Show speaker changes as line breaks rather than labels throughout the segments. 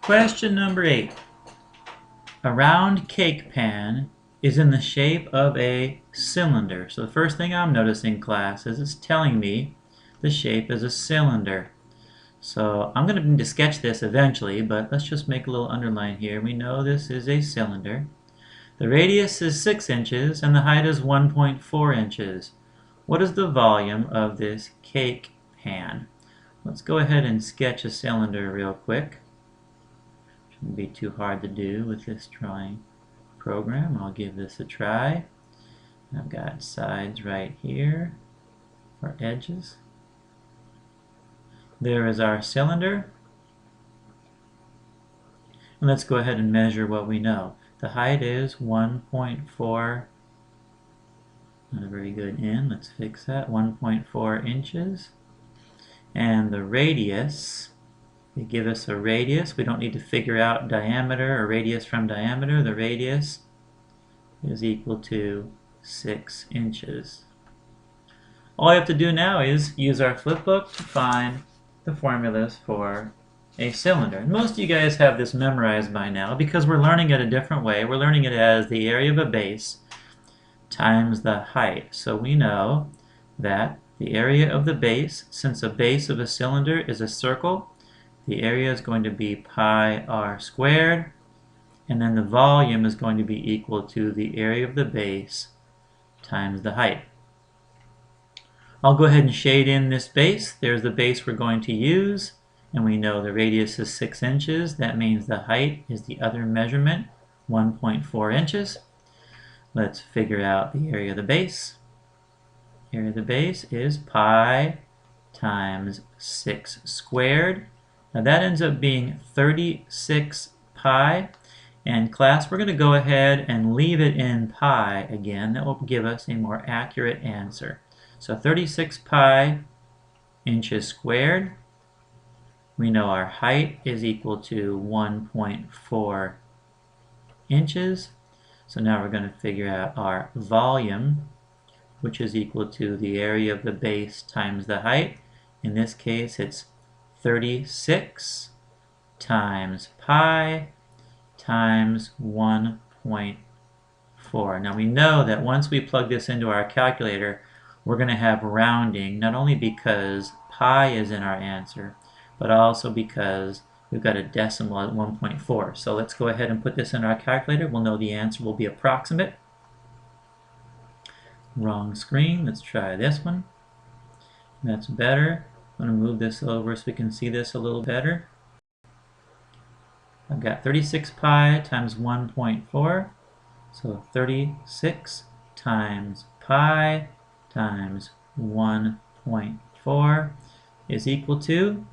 Question number 8. A round cake pan is in the shape of a cylinder. So the first thing I'm noticing, class, is it's telling me the shape is a cylinder. So I'm going to need to sketch this eventually, but let's just make a little underline here. We know this is a cylinder. The radius is 6 inches and the height is 1.4 inches. What is the volume of this cake pan? Let's go ahead and sketch a cylinder real quick. Shouldn't be too hard to do with this drawing program. I'll give this a try. I've got sides right here, or edges. There is our cylinder. And let's go ahead and measure what we know. The height is 1.4, not a very good in, let's fix that, 1.4 inches. And the radius, they give us a radius. We don't need to figure out diameter or radius from diameter. The radius is equal to 6 inches. All I have to do now is use our flip book to find the formulas for a cylinder. And most of you guys have this memorized by now because we're learning it a different way. We're learning it as the area of a base times the height. So we know that the area of the base, since the base of a cylinder is a circle, the area is going to be pi r squared, and then the volume is going to be equal to the area of the base times the height. I'll go ahead and shade in this base. There's the base we're going to use, and we know the radius is 6 inches. That means the height is the other measurement, 1.4 inches. Let's figure out the area of the base. Area of the base is pi times 6 squared. Now that ends up being 36 pi. And class, we're going to go ahead and leave it in pi again. That will give us a more accurate answer. So 36 pi inches squared. We know our height is equal to 1.4 inches. So now we're going to figure out our volume, which is equal to the area of the base times the height. In this case, it's 36 times pi times 1.4. Now we know that once we plug this into our calculator, we're going to have rounding, not only because pi is in our answer, but also because we've got a decimal at 1.4. So let's go ahead and put this in our calculator. We'll know the answer will be approximate. Wrong screen. Let's try this one. That's better. I'm going to move this over so we can see this a little better. I've got 36 pi times 1.4. So 36 times pi times 1.4 is equal to,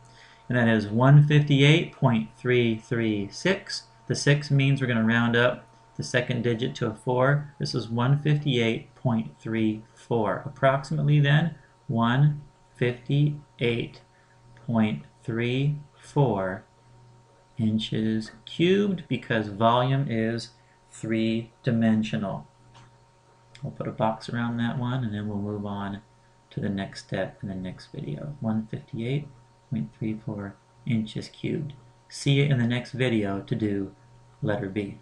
and that is 158.336. The 6 means we're going to round up the second digit to a 4. This is 158.34. Approximately then, 158.34 inches cubed, because volume is 3-dimensional. We'll put a box around that one, and then we'll move on to the next step in the next video. 158.34 inches cubed. See you in the next video to do letter B.